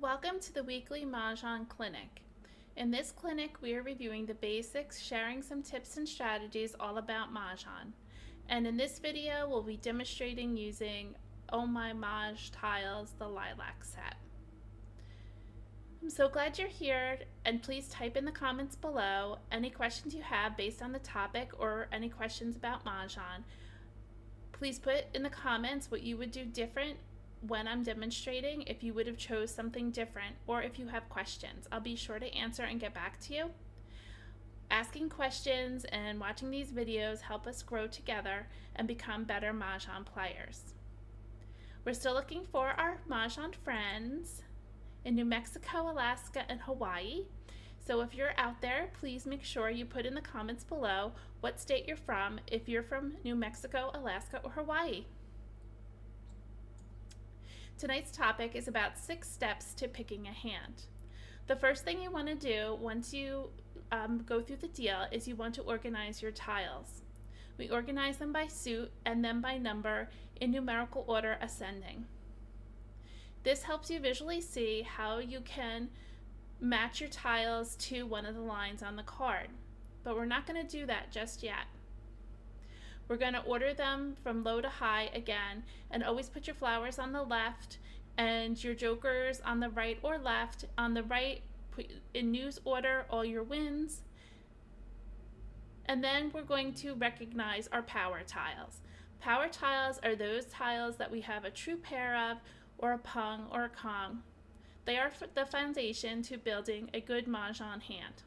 Welcome to the weekly Mah Jongg clinic. In this clinic, we are reviewing the basics, sharing some tips and strategies all about Mahjong. And in this video, we'll be demonstrating using ilovemahj tiles, the lilac set. I'm so glad you're here, and please type in the comments below any questions you have based on the topic or any questions about Mahjong. Please put in the comments what you would do different when I'm demonstrating, if you would have chose something different, or if you have questions. I'll be sure to answer and get back to you. Asking questions and watching these videos help us grow together and become better Mahjong players. We're still looking for our Mahjong friends in New Mexico, Alaska, and Hawaii. So if you're out there, please make sure you put in the comments below what state you're from, if you're from New Mexico, Alaska, or Hawaii. Tonight's topic is about 6 steps to picking a hand. The first thing you want to do once you go through the deal is you want to organize your tiles. We organize them by suit and then by number in numerical order ascending. This helps you visually see how you can match your tiles to one of the lines on the card, but we're not going to do that just yet. We're going to order them from low to high again, and always put your flowers on the left and your jokers on the right or left. On the right, put in news order all your wins. And then we're going to recognize our power tiles. Power tiles are those tiles that we have a true pair of, or a pung or a kong. They are the foundation to building a good Mahjong hand.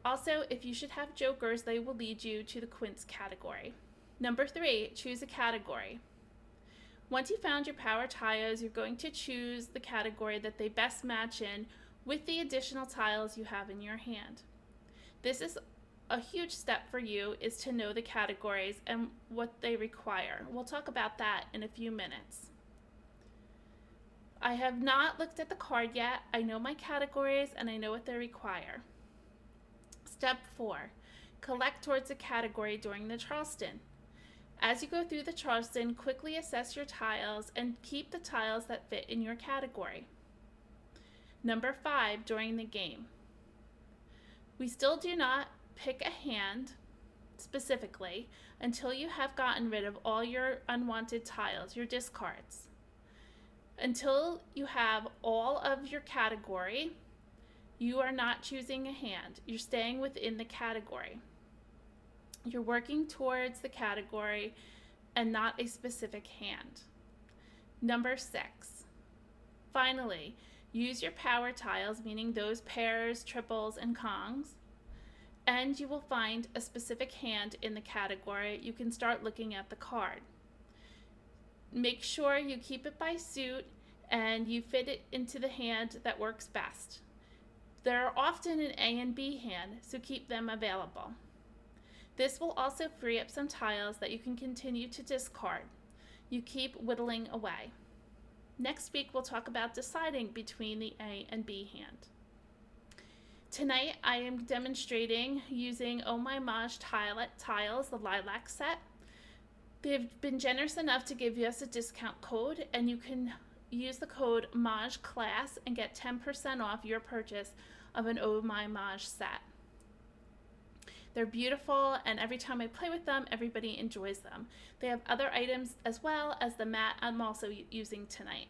Also, if you should have jokers, they will lead you to the quints category. Number 3, choose a category. Once you found your power tiles, you're going to choose the category that they best match in with the additional tiles you have in your hand. This is a huge step for you, is to know the categories and what they require. We'll talk about that in a few minutes. I have not looked at the card yet. I know my categories and I know what they require. Step 4, collect towards a category during the Charleston. As you go through the Charleston, quickly assess your tiles and keep the tiles that fit in your category. Number 5, during the game. We still do not pick a hand specifically until you have gotten rid of all your unwanted tiles, your discards. Until you have all of your category, you are not choosing a hand. You're staying within the category. You're working towards the category and not a specific hand. Number 6. Finally, use your power tiles, meaning those pairs, triples, and kongs, and you will find a specific hand in the category. You can start looking at the card. Make sure you keep it by suit and you fit it into the hand that works best. There are often an A and B hand, so keep them available. This will also free up some tiles that you can continue to discard. You keep whittling away. Next week we'll talk about deciding between the A and B hand. Tonight I am demonstrating using ilovemahj tiles, the lilac set. They've been generous enough to give us a discount code, and you can use the code Mah Jongg Class and get 10% off your purchase of an ilovemahj set. They're beautiful, and every time I play with them, everybody enjoys them. They have other items as well as the mat I'm also using tonight.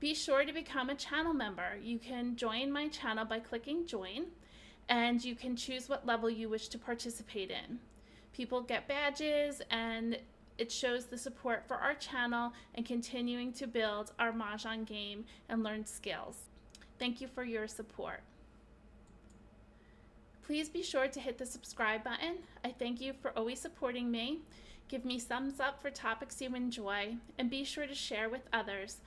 Be sure to become a channel member. You can join my channel by clicking join, and you can choose what level you wish to participate in. People get badges, and it shows the support for our channel and continuing to build our Mahjong game and learn skills. Thank you for your support. Please be sure to hit the subscribe button. I thank you for always supporting me. Give me thumbs up for topics you enjoy, and be sure to share with others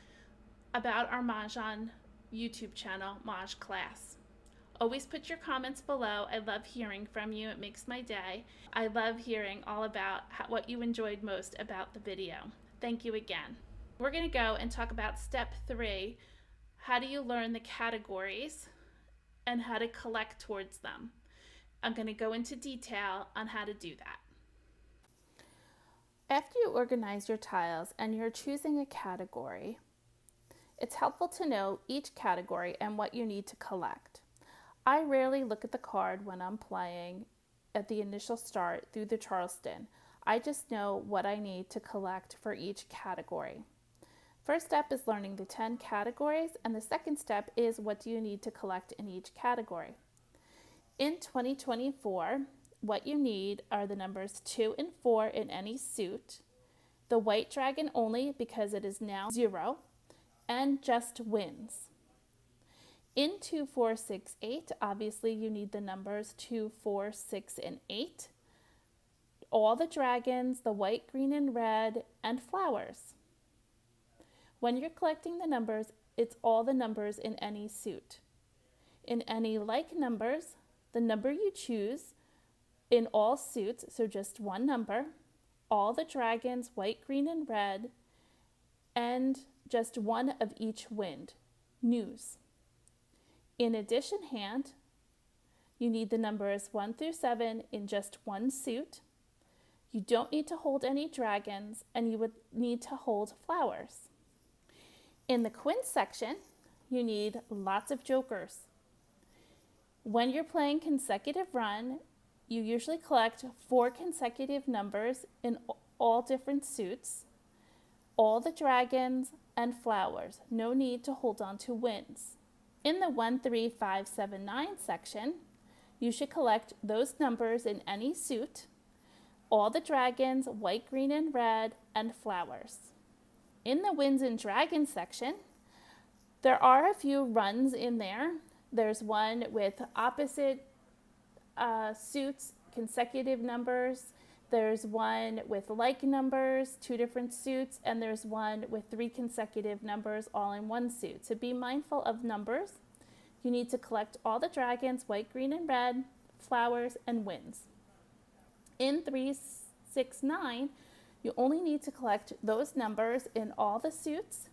about our Mahjong YouTube channel, Mah Jongg Class. Always put your comments below. I love hearing from you. It makes my day. I love hearing all about what you enjoyed most about the video. Thank you again. We're going to go and talk about step 3. How do you learn the categories and how to collect towards them? I'm going to go into detail on how to do that. After you organize your tiles and you're choosing a category, it's helpful to know each category and what you need to collect. I rarely look at the card when I'm playing at the initial start through the Charleston. I just know what I need to collect for each category. First step is learning the 10 categories, and the second step is what do you need to collect in each category. In 2024, what you need are the numbers 2 and 4 in any suit, the white dragon only because it is now 0, and just wins. In 2, 4, 6, 8, obviously you need the numbers 2, 4, 6, and 8, all the dragons, the white, green, and red, and flowers. When you're collecting the numbers, it's all the numbers in any suit. In any like numbers, the number you choose in all suits, so just one number, all the dragons, white, green, and red, and just one of each wind, news. In addition hand, you need the numbers 1 through 7 in just one suit. You don't need to hold any dragons, and you would need to hold flowers. In the quince section, you need lots of jokers. When you're playing consecutive run, you usually collect 4 consecutive numbers in all different suits, all the dragons, and flowers. No need to hold on to wins. In the 1, 3, 5, 7, 9 section, you should collect those numbers in any suit, all the dragons, white, green, and red, and flowers. In the winds and dragons section, there are a few runs in there. There's one with opposite suits, consecutive numbers. There's one with like numbers, 2 different suits, and there's one with 3 consecutive numbers all in one suit. So be mindful of numbers. You need to collect all the dragons, white, green, and red, flowers, and winds. In 3, 6, 9, you only need to collect those numbers in all the suits,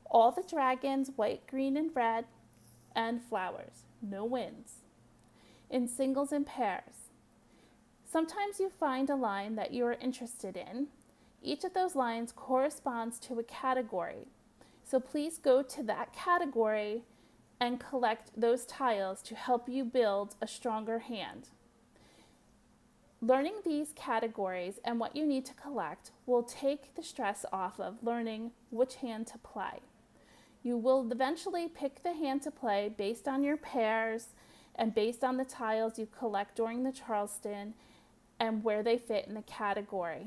all the dragons, white, green, and red, and flowers. No wins. In singles and pairs, sometimes you find a line that you are interested in. Each of those lines corresponds to a category. So please go to that category and collect those tiles to help you build a stronger hand. Learning these categories and what you need to collect will take the stress off of learning which hand to play. You will eventually pick the hand to play based on your pairs and based on the tiles you collect during the Charleston and where they fit in the category.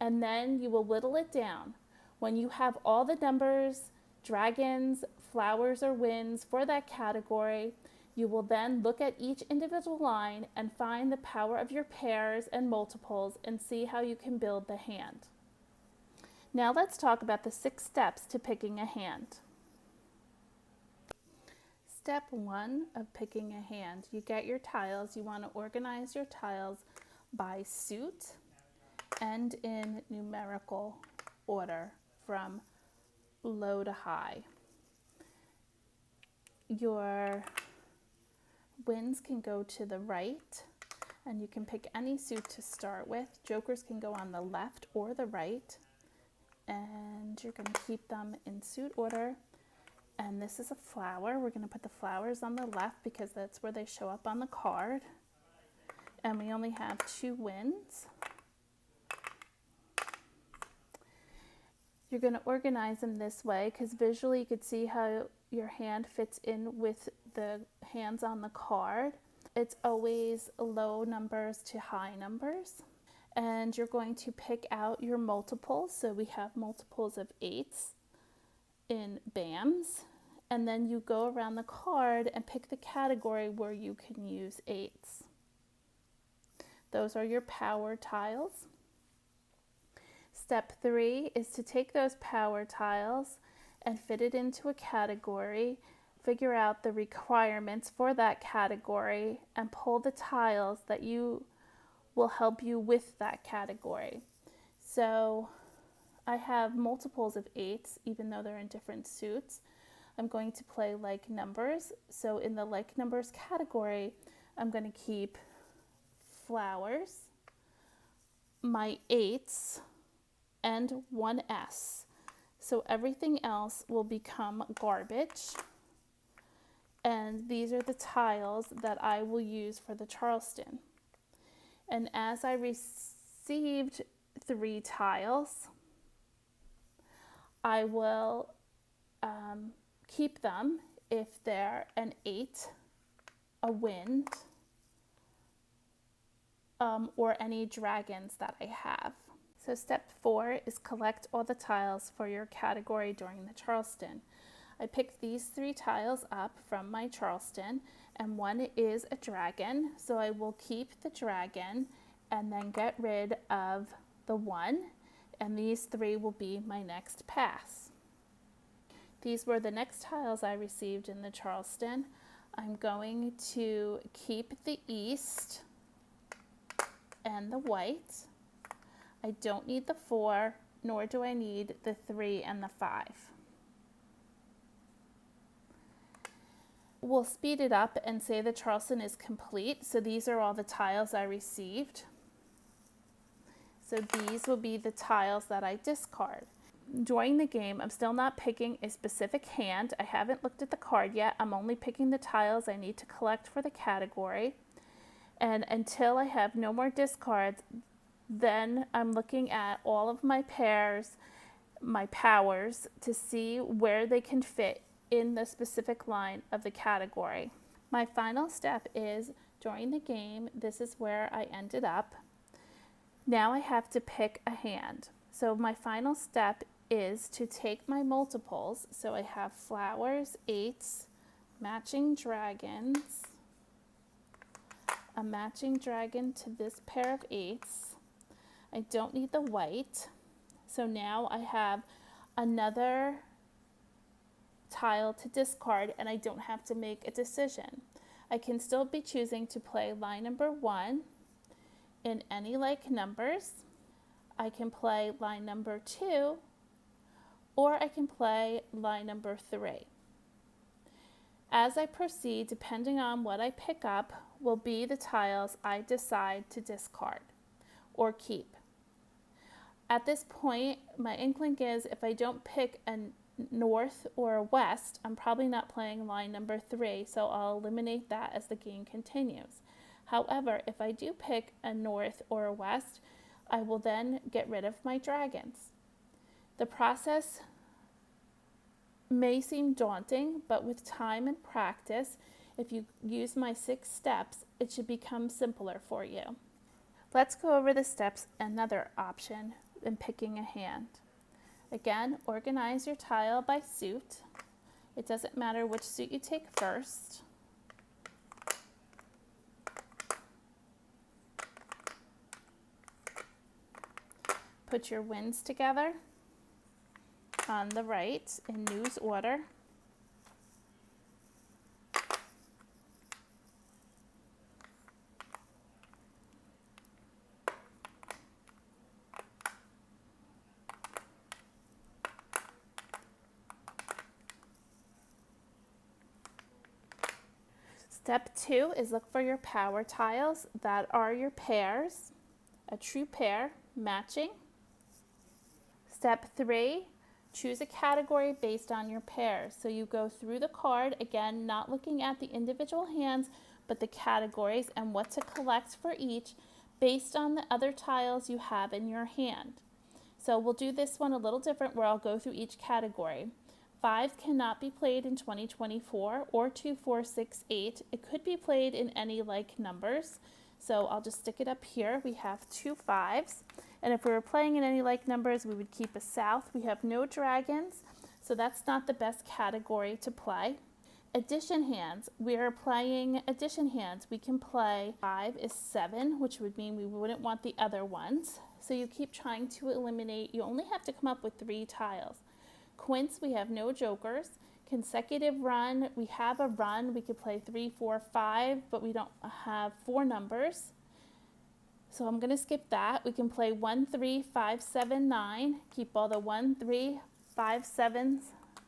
And then you will whittle it down. When you have all the numbers, dragons, flowers, or winds for that category, you will then look at each individual line and find the power of your pairs and multiples and see how you can build the hand. Now let's talk about the 6 steps to picking a hand. Step 1 of picking a hand. You get your tiles. You want to organize your tiles by suit and in numerical order from low to high. Your winds can go to the right, and you can pick any suit to start with. Jokers can go on the left or the right, and you're going to keep them in suit order. And this is a flower. We're going to put the flowers on the left because that's where they show up on the card. And we only have 2 winds. You're going to organize them this way because visually you could see how your hand fits in with the hands on the card. It's always low numbers to high numbers. And you're going to pick out your multiples. So we have multiples of 8s in BAMs. And then you go around the card and pick the category where you can use 8s. Those are your power tiles. Step 3 is to take those power tiles and fit it into a category, figure out the requirements for that category, and pull the tiles that will help you with that category. So I have multiples of 8s, even though they're in different suits. I'm going to play like numbers. So in the like numbers category, I'm going to keep flowers, my 8s, and one S. So everything else will become garbage. And these are the tiles that I will use for the Charleston. And as I received 3 tiles, I will keep them if they're an 8, a wind, or any dragons that I have. So step 4 is collect all the tiles for your category during the Charleston. I picked these 3 tiles up from my Charleston, and one is a dragon, so I will keep the dragon and then get rid of the 1, and these 3 will be my next pass. These were the next tiles I received in the Charleston. I'm going to keep the east and the white. I don't need the 4, nor do I need the 3 and the 5. We'll speed it up and say the Charleston is complete. So these are all the tiles I received. So these will be the tiles that I discard. During the game, I'm still not picking a specific hand. I haven't looked at the card yet. I'm only picking the tiles I need to collect for the category. And until I have no more discards, then I'm looking at all of my pairs, my powers, to see where they can fit in the specific line of the category. My final step is, during the game, this is where I ended up. Now I have to pick a hand. So my final step is to take my multiples. So I have flowers, 8s, matching dragons, a matching dragon to this pair of 8s. I don't need the white. So now I have another tile to discard, and I don't have to make a decision. I can still be choosing to play line number 1 in any like numbers. I can play line number 2, or I can play line number 3. As I proceed, depending on what I pick up, will be the tiles I decide to discard or keep. At this point, my inkling is if I don't pick a north or a west, I'm probably not playing line number 3, so I'll eliminate that as the game continues. However, if I do pick a north or a west, I will then get rid of my dragons. The process may seem daunting, but with time and practice, if you use my 6 steps, it should become simpler for you. Let's go over the steps, another option in picking a hand. Again, organize your tile by suit. It doesn't matter which suit you take first. Put your winds together on the right in news order. Step 2 is look for your power tiles that are your pairs, a true pair, matching. Step 3, choose a category based on your pairs. So you go through the card, again, not looking at the individual hands, but the categories and what to collect for each based on the other tiles you have in your hand. So we'll do this one a little different where I'll go through each category. 5 cannot be played in 2024 or 2, 4, 6, 8. It could be played in any like numbers. So I'll just stick it up here. We have 2 5s. And if we were playing in any like numbers, we would keep a south. We have no dragons, so that's not the best category to play. Addition hands. We are playing addition hands. We can play 5 is 7, which would mean we wouldn't want the other ones. So you keep trying to eliminate. You only have to come up with 3 tiles. Quints, we have no jokers. Consecutive run, we have a run. We could play 3, 4, 5, but we don't have 4 numbers. So I'm going to skip that. We can play 1, 3, 5, 7, 9. Keep all the 1, 3, 5, 7s,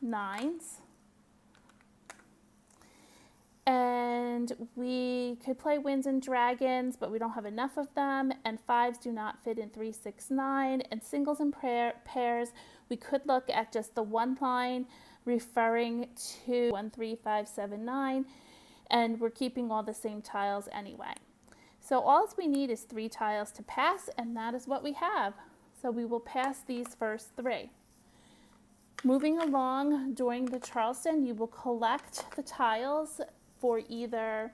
9s. And we could play Winds and Dragons, but we don't have enough of them, and 5s do not fit in 3, 6, 9. And singles and pairs, we could look at just the one line referring to 1, 3, 5, 7, 9, and we're keeping all the same tiles anyway. So all we need is 3 tiles to pass, and that is what we have. So we will pass these first 3. Moving along during the Charleston, you will collect the tiles for either,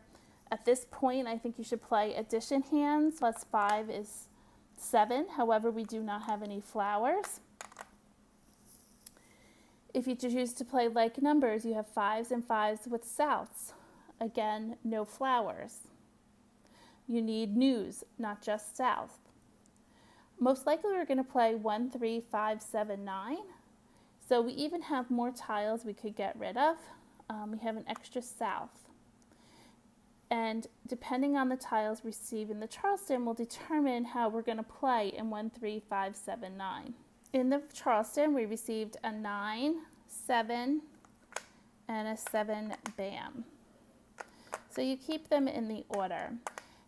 at this point, I think you should play addition hands. Plus 5 is 7. However, we do not have any flowers. If you choose to play like numbers, you have 5s and 5s with souths. Again, no flowers. You need news, not just south. Most likely we're going to play 1, 3, 5, 7, 9. So we even have more tiles we could get rid of. We have an extra south. And depending on the tiles received in the Charleston will determine how we're going to play in 1, 3, 5, 7, 9. In the Charleston, we received a 9, 7, and a 7 bam. So you keep them in the order.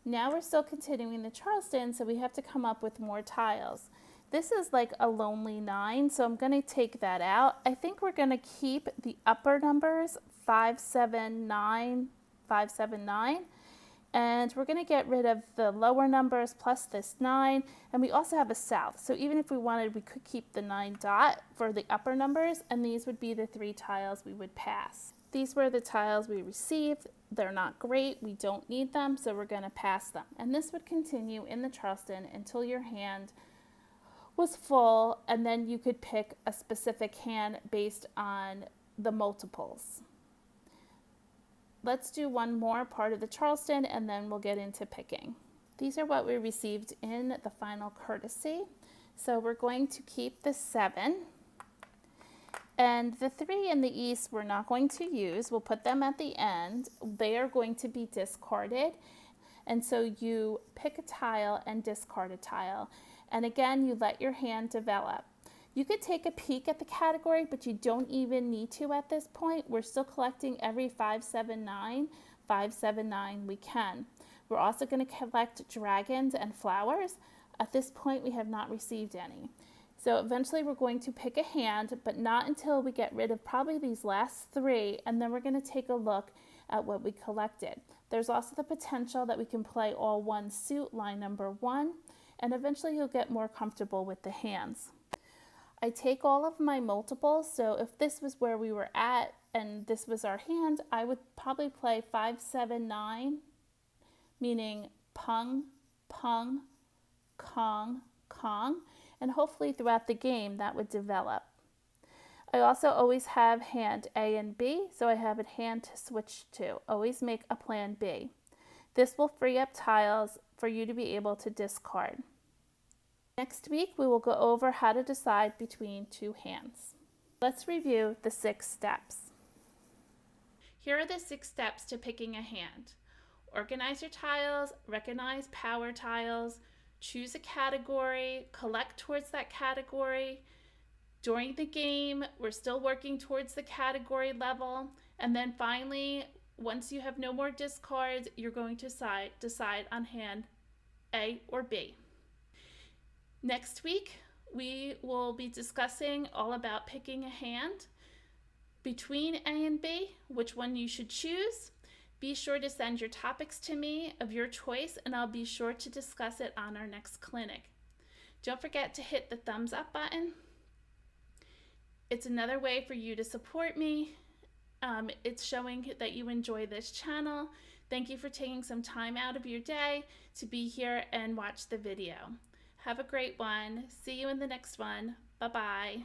Now we're still continuing the Charleston, so we have to come up with more tiles. This is like a lonely 9, so I'm going to take that out. I think we're going to keep the upper numbers 5, 7, 9, 5, 7, 9, and we're going to get rid of the lower numbers plus this 9, and we also have a south. So even if we wanted, we could keep the 9 dot for the upper numbers, and these would be the 3 tiles we would pass. These were the tiles we received. They're not great, we don't need them, so we're going to pass them. And this would continue in the Charleston until your hand was full, and then you could pick a specific hand based on the multiples. Let's do one more part of the Charleston and then we'll get into picking. These are what we received in the final courtesy. So we're going to keep the 7. And the 3 in the east we're not going to use. We'll put them at the end. They are going to be discarded. And so you pick a tile and discard a tile. And again, you let your hand develop. You could take a peek at the category, but you don't even need to at this point. We're still collecting every 5, 7, 9, 5, 7, 9 we can. We're also going to collect dragons and flowers. At this point, we have not received any. So eventually we're going to pick a hand, but not until we get rid of probably these last 3, and then we're going to take a look at what we collected. There's also the potential that we can play all one suit, line number 1, and eventually you'll get more comfortable with the hands. I take all of my multiples, so if this was where we were at and this was our hand, I would probably play 5, 7, 9, meaning pung, pung, kong, kong, and hopefully throughout the game that would develop. I also always have hand A and B, so I have a hand to switch to. Always make a plan B. This will free up tiles for you to be able to discard. Next week, we will go over how to decide between 2 hands. Let's review the 6 steps. Here are the 6 steps to picking a hand. Organize your tiles, recognize power tiles, choose a category, collect towards that category. During the game, we're still working towards the category level. And then finally, once you have no more discards, you're going to decide on hand A or B. Next week, we will be discussing all about picking a hand between A and B, which one you should choose. Be sure to send your topics to me of your choice, and I'll be sure to discuss it on our next clinic. Don't forget to hit the thumbs up button. It's another way for you to support me. It's showing that you enjoy this channel. Thank you for taking some time out of your day to be here and watch the video. Have a great one. See you in the next one. Bye-bye.